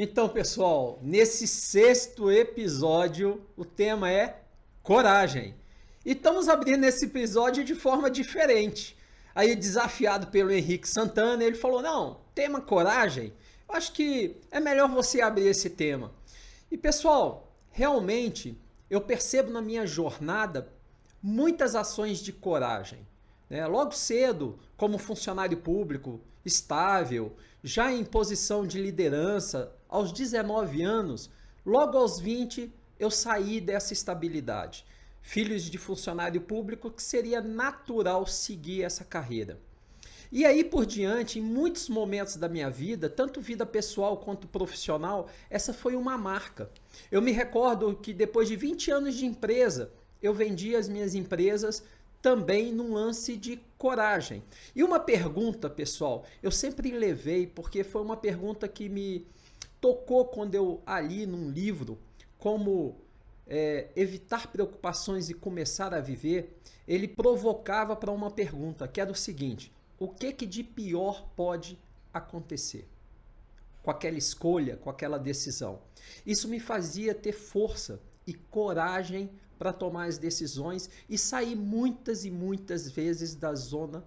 Então, pessoal, nesse sexto episódio, o tema é coragem. E estamos abrindo esse episódio de forma diferente. Aí, desafiado pelo Henrique Santana, ele falou, não, tema coragem, eu acho que é melhor você abrir esse tema. E, pessoal, realmente, eu percebo na minha jornada muitas ações de coragem. Logo cedo, como funcionário público, estável, já em posição de liderança, aos 19 anos, logo aos 20, eu saí dessa estabilidade. Filhos de funcionário público, que seria natural seguir essa carreira. E aí por diante, em muitos momentos da minha vida, tanto vida pessoal quanto profissional, essa foi uma marca. Eu me recordo que depois de 20 anos de empresa, eu vendi as minhas empresas também num lance de coragem. E uma pergunta, pessoal, eu sempre levei, porque foi uma pergunta que me tocou quando eu li num livro, como evitar preocupações e começar a viver, ele provocava para uma pergunta, que era o seguinte, o que de pior pode acontecer com aquela escolha, com aquela decisão? Isso me fazia ter força e coragem para tomar as decisões e sair muitas e muitas vezes da zona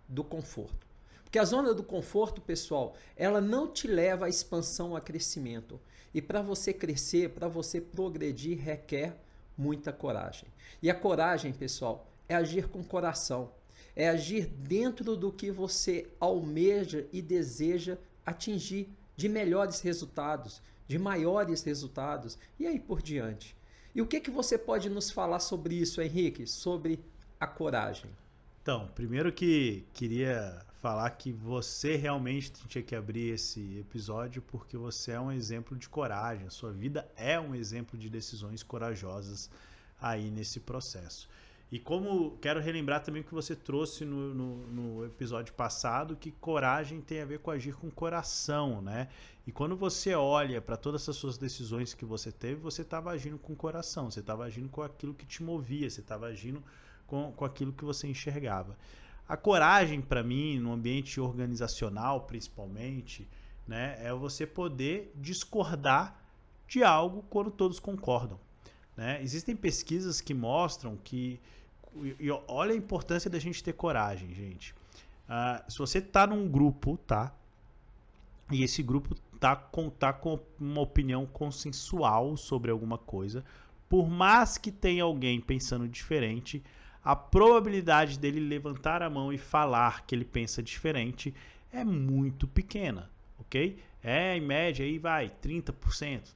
do conforto. Porque a zona do conforto, pessoal, ela não te leva à expansão, a crescimento. E para você crescer, para você progredir, requer muita coragem. E a coragem, pessoal, é agir com coração. É agir dentro do que você almeja e deseja atingir de melhores resultados, de maiores resultados e aí por diante. E o que você pode nos falar sobre isso, Henrique? Sobre a coragem. Então, primeiro que queria falar que você realmente tinha que abrir esse episódio porque você é um exemplo de coragem. A sua vida é um exemplo de decisões corajosas aí nesse processo. E como quero relembrar também o que você trouxe no episódio passado, que coragem tem a ver com agir com coração, né? E quando você olha para todas essas suas decisões que você teve, você estava agindo com coração, você estava agindo com aquilo que te movia, você estava agindo com aquilo que você enxergava. A coragem, para mim, no ambiente organizacional principalmente, né, é você poder discordar de algo quando todos concordam. Né? Existem pesquisas que mostram que... E olha a importância da gente ter coragem, gente. Se você está num grupo, tá? E esse grupo tá com uma opinião consensual sobre alguma coisa, por mais que tenha alguém pensando diferente, a probabilidade dele levantar a mão e falar que ele pensa diferente é muito pequena, ok? Em média, aí vai 30%,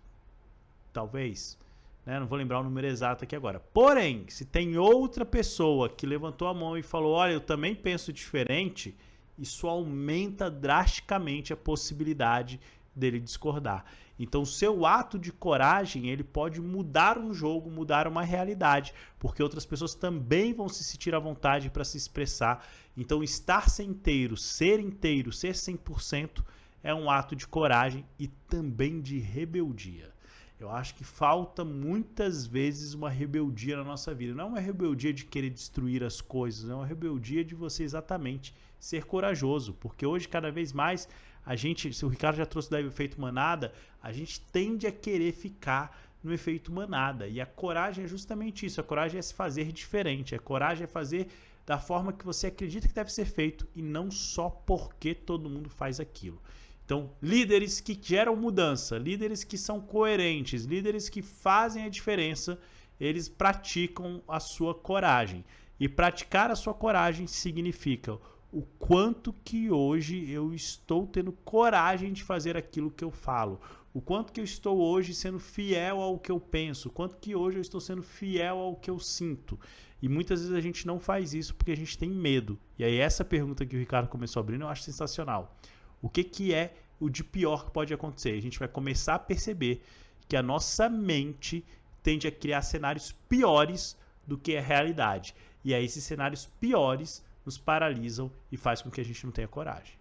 talvez. Não vou lembrar o número exato aqui agora. Porém, se tem outra pessoa que levantou a mão e falou, olha, eu também penso diferente, isso aumenta drasticamente a possibilidade dele discordar. Então, o seu ato de coragem, ele pode mudar um jogo, mudar uma realidade, porque outras pessoas também vão se sentir à vontade para se expressar. Então, estar inteiro, ser 100%, é um ato de coragem e também de rebeldia. Eu acho que falta muitas vezes uma rebeldia na nossa vida. Não é uma rebeldia de querer destruir as coisas, é uma rebeldia de você exatamente ser corajoso. Porque hoje, cada vez mais, a gente, se o Ricardo já trouxe do efeito manada, a gente tende a querer ficar no efeito manada. E a coragem é justamente isso. A coragem é se fazer diferente. A coragem é fazer da forma que você acredita que deve ser feito e não só porque todo mundo faz aquilo. Então, líderes que geram mudança, líderes que são coerentes, líderes que fazem a diferença, eles praticam a sua coragem. E praticar a sua coragem significa o quanto que hoje eu estou tendo coragem de fazer aquilo que eu falo, o quanto que eu estou hoje sendo fiel ao que eu penso, o quanto que hoje eu estou sendo fiel ao que eu sinto. E muitas vezes a gente não faz isso porque a gente tem medo. E aí essa pergunta que o Ricardo começou abrindo eu acho sensacional. O que é o de pior que pode acontecer? A gente vai começar a perceber que a nossa mente tende a criar cenários piores do que a realidade. E aí esses cenários piores nos paralisam e faz com que a gente não tenha coragem.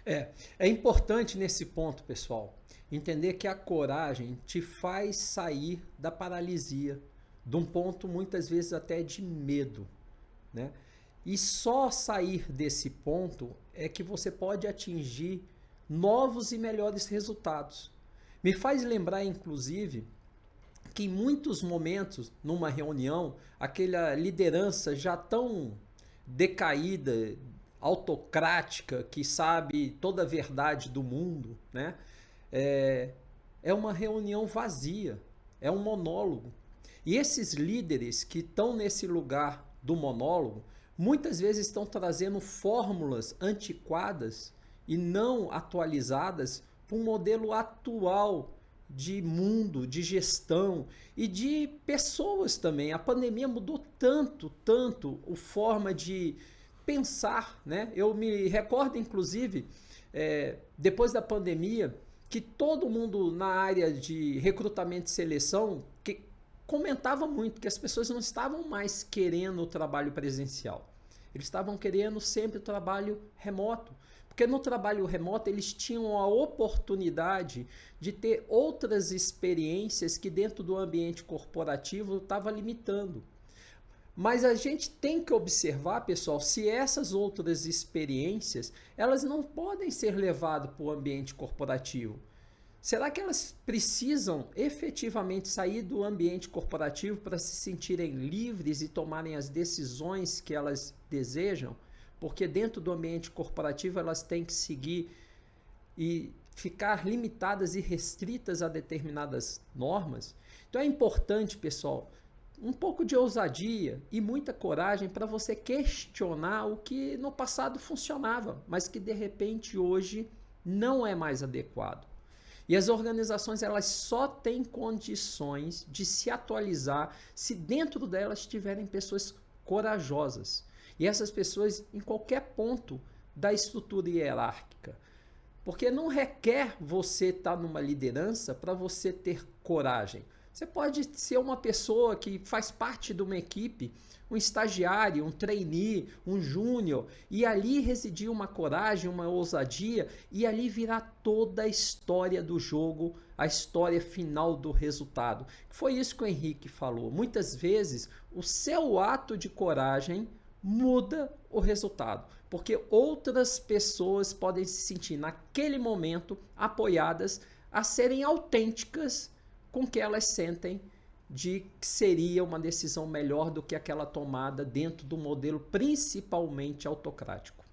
É importante nesse ponto, pessoal, entender que a coragem te faz sair da paralisia, de um ponto muitas vezes até de medo, né? E só sair desse ponto é que você pode atingir novos e melhores resultados. Me faz lembrar, inclusive, que em muitos momentos, numa reunião, aquela liderança já tão decaída, autocrática, que sabe toda a verdade do mundo, né? É uma reunião vazia, é um monólogo. E esses líderes que estão nesse lugar do monólogo, muitas vezes estão trazendo fórmulas antiquadas e não atualizadas para um modelo atual de mundo, de gestão e de pessoas também. A pandemia mudou tanto a forma de pensar, né? Eu me recordo, inclusive, depois da pandemia, que todo mundo na área de recrutamento e seleção que comentava muito que as pessoas não estavam mais querendo o trabalho presencial. Eles estavam querendo sempre o trabalho remoto. Porque no trabalho remoto eles tinham a oportunidade de ter outras experiências que dentro do ambiente corporativo estava limitando. Mas a gente tem que observar, pessoal, se essas outras experiências elas não podem ser levadas para o ambiente corporativo. Será que elas precisam efetivamente sair do ambiente corporativo para se sentirem livres e tomarem as decisões que elas desejam? Porque dentro do ambiente corporativo elas têm que seguir e ficar limitadas e restritas a determinadas normas. Então é importante, pessoal, um pouco de ousadia e muita coragem para você questionar o que no passado funcionava, mas que de repente hoje não é mais adequado. E as organizações elas só têm condições de se atualizar se dentro delas tiverem pessoas corajosas. E essas pessoas em qualquer ponto da estrutura hierárquica. Porque não requer você estar numa liderança para você ter coragem. Você pode ser uma pessoa que faz parte de uma equipe, um estagiário, um trainee, um júnior, e ali residir uma coragem, uma ousadia, e ali virar toda a história do jogo, a história final do resultado. Foi isso que o Henrique falou. Muitas vezes, o seu ato de coragem muda o resultado, porque outras pessoas podem se sentir naquele momento apoiadas a serem autênticas com o que elas sentem de que seria uma decisão melhor do que aquela tomada dentro do modelo principalmente autocrático.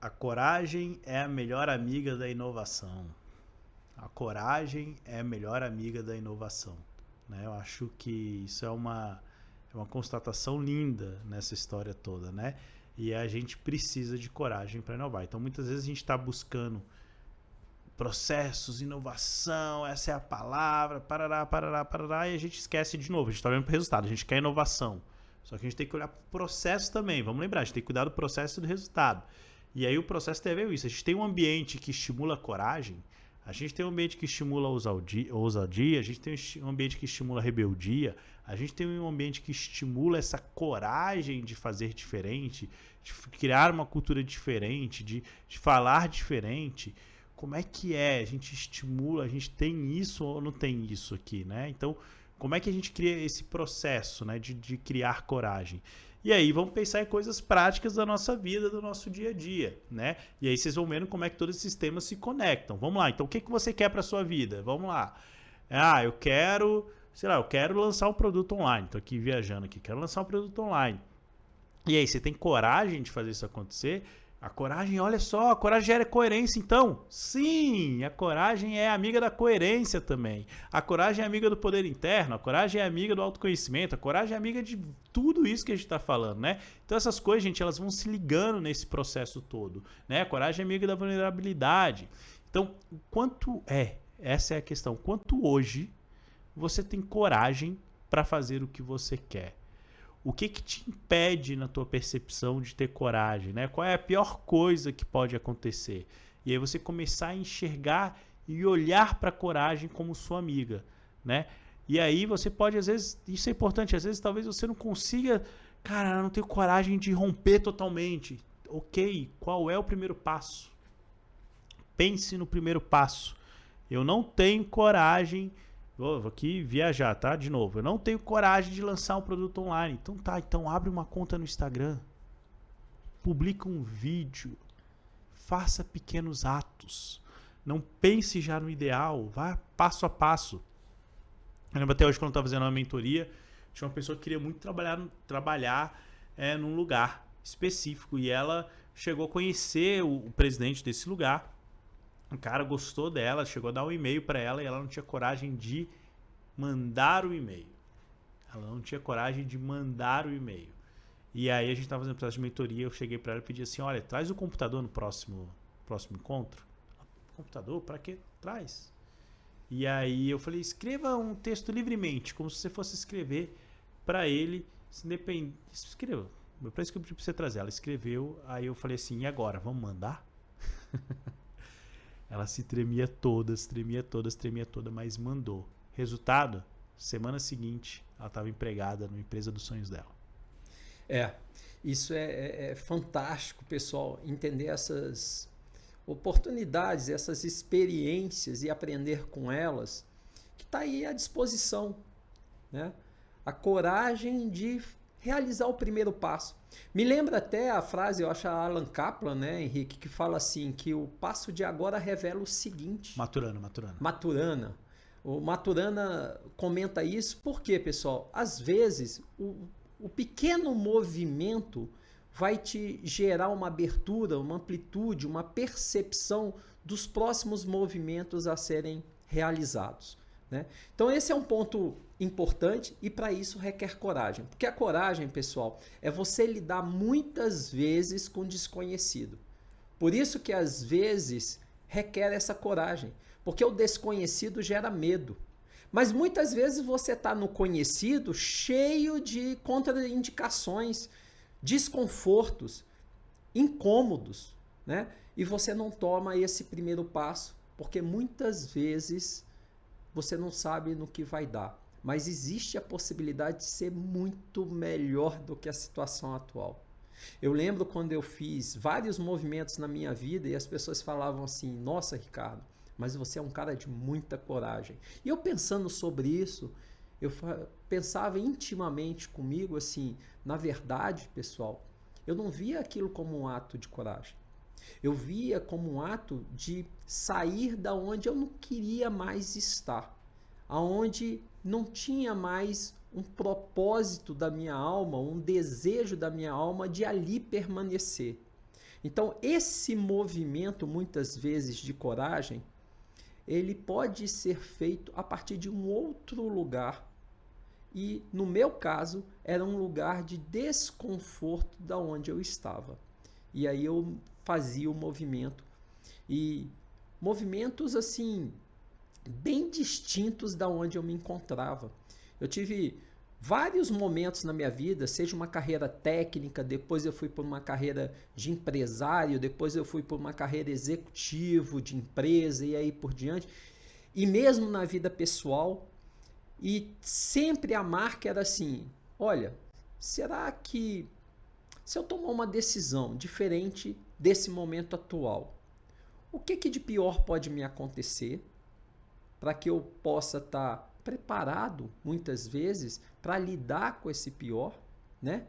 A coragem é a melhor amiga da inovação. A coragem é a melhor amiga da inovação, né? Eu acho que isso é uma constatação linda nessa história toda, né? E a gente precisa de coragem para inovar. Então, muitas vezes a gente está buscando processos, inovação, essa é a palavra, parará, e a gente esquece de novo. A gente está olhando para o resultado, a gente quer inovação. Só que a gente tem que olhar para o processo também. Vamos lembrar, a gente tem que cuidar do processo e do resultado. E aí o processo tem a ver com isso. A gente tem um ambiente que estimula a coragem, a gente tem um ambiente que estimula a ousadia, a gente tem um ambiente que estimula a rebeldia, a gente tem um ambiente que estimula essa coragem de fazer diferente, de criar uma cultura diferente, de falar diferente. Como é que é? A gente estimula, a gente tem isso ou não tem isso aqui, né? Então, como é que a gente cria esse processo, né, de criar coragem? E aí vamos pensar em coisas práticas da nossa vida, do nosso dia a dia, né? E aí vocês vão vendo como é que todos esses temas se conectam. Vamos lá, então o que você quer para a sua vida? Vamos lá. Eu quero, eu quero lançar um produto online. Estou aqui viajando aqui, quero lançar um produto online. E aí, você tem coragem de fazer isso acontecer? A coragem, olha só, a coragem gera coerência, então. Sim, a coragem é amiga da coerência também. A coragem é amiga do poder interno, a coragem é amiga do autoconhecimento, a coragem é amiga de tudo isso que a gente está falando, né? Então essas coisas, gente, elas vão se ligando nesse processo todo, né? A coragem é amiga da vulnerabilidade. Então, essa é a questão, quanto hoje você tem coragem para fazer o que você quer? O que te impede na tua percepção de ter coragem, né? Qual é a pior coisa que pode acontecer? E aí você começar a enxergar e olhar para a coragem como sua amiga, né? E aí você pode, às vezes, isso é importante, às vezes talvez você não consiga, cara, eu não tenho coragem de romper totalmente. Ok, qual é o primeiro passo? Pense no primeiro passo. Eu não tenho coragem... Vou aqui viajar, tá? De novo. Eu não tenho coragem de lançar um produto online. Então abre uma conta no Instagram. publica um vídeo, faça pequenos atos. Não pense já no ideal, vá passo a passo. Eu lembro até hoje quando eu estava fazendo uma mentoria, tinha uma pessoa que queria muito trabalhar num lugar específico e ela chegou a conhecer o presidente desse lugar. O cara gostou dela, chegou a dar um e-mail para ela e ela não tinha coragem de mandar o e-mail. Ela não tinha coragem de mandar o e-mail. E aí a gente estava fazendo processo de mentoria, eu cheguei para ela e pedi assim, olha, traz o computador no próximo encontro. Computador? Para quê? Traz. E aí eu falei, escreva um texto livremente, como se você fosse escrever para ele, escreva. Para isso que eu pedi para você trazer. Ela escreveu, aí eu falei assim, e agora, vamos mandar? Ela se tremia toda, mas mandou. Resultado, semana seguinte, ela estava empregada na empresa dos sonhos dela. Isso é fantástico, pessoal, entender essas oportunidades, essas experiências e aprender com elas, que está aí à disposição, né? A coragem de realizar o primeiro passo. Me lembra até a frase, eu acho a Alan Kaplan, né, Henrique, que fala assim, que o passo de agora revela o seguinte. Maturana. O Maturana comenta isso, porque, pessoal, às vezes o pequeno movimento vai te gerar uma abertura, uma amplitude, uma percepção dos próximos movimentos a serem realizados, né? Então esse é um ponto importante e para isso requer coragem. Porque a coragem, pessoal, é você lidar muitas vezes com desconhecido. Por isso que às vezes requer essa coragem, porque o desconhecido gera medo. Mas muitas vezes você está no conhecido cheio de contraindicações, desconfortos, incômodos, né? E você não toma esse primeiro passo, porque muitas vezes você não sabe no que vai dar. Mas existe a possibilidade de ser muito melhor do que a situação atual. Eu lembro quando eu fiz vários movimentos na minha vida e as pessoas falavam assim, nossa, Ricardo, mas você é um cara de muita coragem. E eu pensando sobre isso, eu pensava intimamente comigo assim, na verdade, pessoal, eu não via aquilo como um ato de coragem. Eu via como um ato de sair da onde eu não queria mais estar, aonde não tinha mais um propósito da minha alma, um desejo da minha alma de ali permanecer. Então, esse movimento, muitas vezes, de coragem, ele pode ser feito a partir de um outro lugar. E, no meu caso, era um lugar de desconforto da onde eu estava. E aí eu fazia o movimento. E movimentos, assim, bem distintos da onde eu me encontrava. Eu tive vários momentos na minha vida, seja uma carreira técnica, depois eu fui por uma carreira de empresário, depois eu fui por uma carreira executivo de empresa e aí por diante. E mesmo na vida pessoal, e sempre a marca era assim, olha, será que se eu tomar uma decisão diferente desse momento atual, o que de pior pode me acontecer para que eu possa estar preparado, muitas vezes, para lidar com esse pior, né?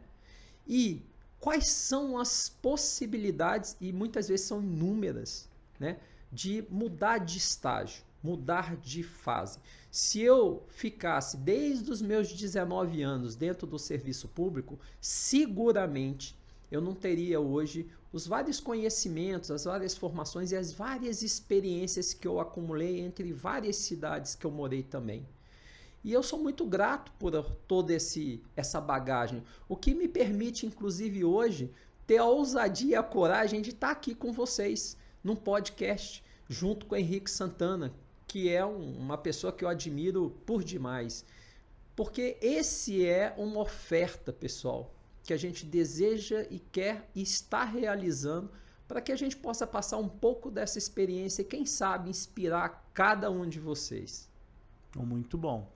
E quais são as possibilidades, e muitas vezes são inúmeras, né? De mudar de estágio, mudar de fase. Se eu ficasse desde os meus 19 anos dentro do serviço público, seguramente eu não teria hoje os vários conhecimentos, as várias formações e as várias experiências que eu acumulei entre várias cidades que eu morei também. E eu sou muito grato por toda essa bagagem, o que me permite, inclusive hoje, ter a ousadia e a coragem de estar aqui com vocês, num podcast, junto com o Henrique Santana, que é uma pessoa que eu admiro por demais. Porque esse é uma oferta, pessoal, que a gente deseja e quer e está realizando para que a gente possa passar um pouco dessa experiência e, quem sabe, inspirar cada um de vocês. Muito bom.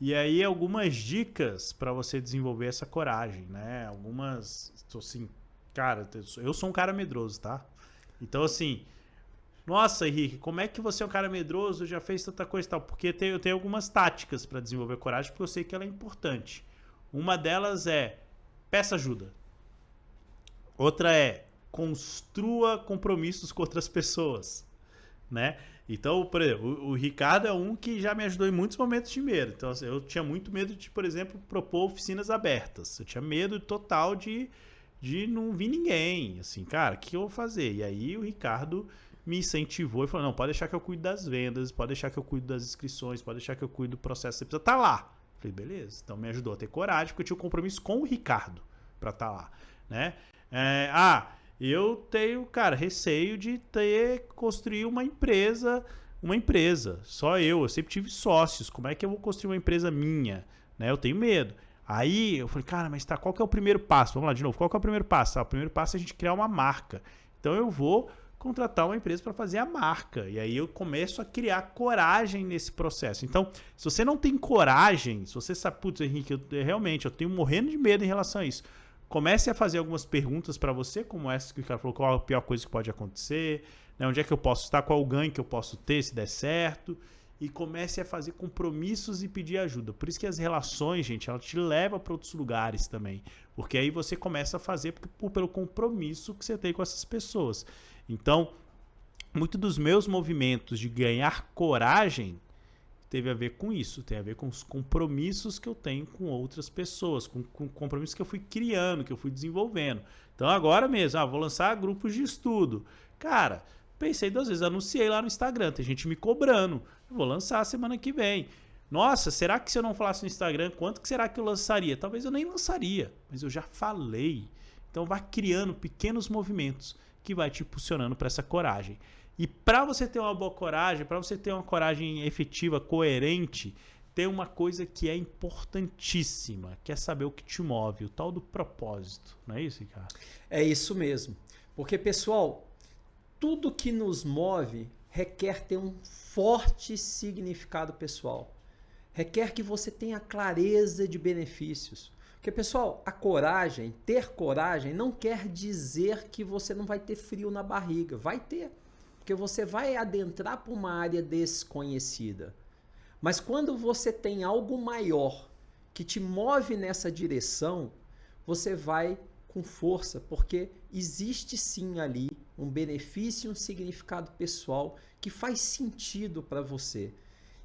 E aí, algumas dicas para você desenvolver essa coragem, né? Algumas, assim, cara, eu sou um cara medroso, tá? Então, assim, nossa, Henrique, como é que você é um cara medroso, já fez tanta coisa e tal? Porque eu tenho algumas táticas para desenvolver coragem, porque eu sei que ela é importante. Uma delas é, peça ajuda. Outra é, construa compromissos com outras pessoas, né? Então, por exemplo, o Ricardo é um que já me ajudou em muitos momentos de medo. Então, assim, eu tinha muito medo de, por exemplo, propor oficinas abertas. Eu tinha medo total de não vir ninguém. Assim, cara, o que eu vou fazer? E aí o Ricardo me incentivou e falou, não, pode deixar que eu cuido das vendas, pode deixar que eu cuido das inscrições, pode deixar que eu cuido do processo, você precisa estar lá. Eu falei, beleza. Então me ajudou a ter coragem, porque eu tinha um compromisso com o Ricardo para estar lá, né? Eu tenho, cara, receio de construir uma empresa, só eu sempre tive sócios, como é que eu vou construir uma empresa minha, né? Eu tenho medo. Aí eu falei, cara, mas tá, qual que é o primeiro passo? Vamos lá de novo, qual que é o primeiro passo? O primeiro passo é a gente criar uma marca. Então eu vou contratar uma empresa para fazer a marca. E aí eu começo a criar coragem nesse processo. Então, se você não tem coragem, se você sabe, putz, Henrique, eu tenho morrendo de medo em relação a isso. Comece a fazer algumas perguntas para você, como essa que o cara falou, qual a pior coisa que pode acontecer, né? Onde é que eu posso estar, qual o ganho que eu posso ter se der certo. E comece a fazer compromissos e pedir ajuda. Por isso que as relações, gente, ela te leva para outros lugares também. Porque aí você começa a fazer pelo compromisso que você tem com essas pessoas. Então, muito dos meus movimentos de ganhar coragem teve a ver com isso. Tem a ver com os compromissos que eu tenho com outras pessoas, com compromissos que eu fui criando, que eu fui desenvolvendo. Então, agora mesmo, vou lançar grupos de estudo. Cara, pensei 2 vezes, anunciei lá no Instagram, tem gente me cobrando. Eu vou lançar semana que vem. Nossa, será que se eu não falasse no Instagram, quanto que será que eu lançaria? Talvez eu nem lançaria, mas eu já falei. Então vá criando pequenos movimentos que vai te impulsionando para essa coragem. E para você ter uma boa coragem, para você ter uma coragem efetiva, coerente, tem uma coisa que é importantíssima, que é saber o que te move, o tal do propósito. Não é isso, Ricardo? É isso mesmo. Porque, pessoal, tudo que nos move requer ter um forte significado pessoal. Requer que você tenha clareza de benefícios. Porque, pessoal, a coragem, ter coragem, não quer dizer que você não vai ter frio na barriga. Vai ter. Porque você vai adentrar para uma área desconhecida. Mas quando você tem algo maior que te move nessa direção, você vai com força, porque existe sim ali um benefício e um significado pessoal que faz sentido para você.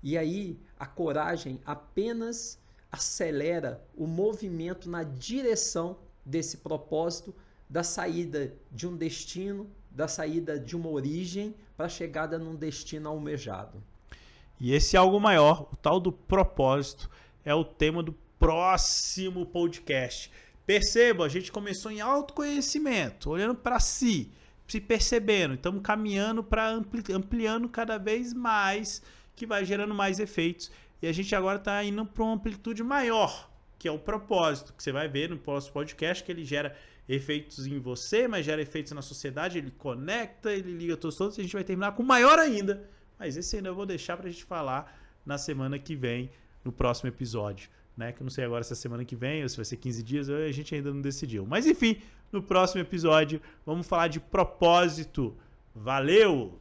E aí a coragem apenas acelera o movimento na direção desse propósito, da saída de um destino, da saída de uma origem para a chegada num destino almejado. E esse algo maior, o tal do propósito, é o tema do próximo podcast. Perceba, a gente começou em autoconhecimento, olhando para si, se percebendo, estamos caminhando para ampliando cada vez mais, que vai gerando mais efeitos. E a gente agora está indo para uma amplitude maior, que é o propósito, que você vai ver no próximo podcast, que ele gera efeitos em você, mas gera efeitos na sociedade, ele conecta, ele liga todos, e a gente vai terminar com maior ainda. Mas esse ainda eu vou deixar para a gente falar na semana que vem, no próximo episódio. Né? Que eu não sei agora se é semana que vem ou se vai ser 15 dias, a gente ainda não decidiu. Mas enfim, no próximo episódio vamos falar de propósito. Valeu!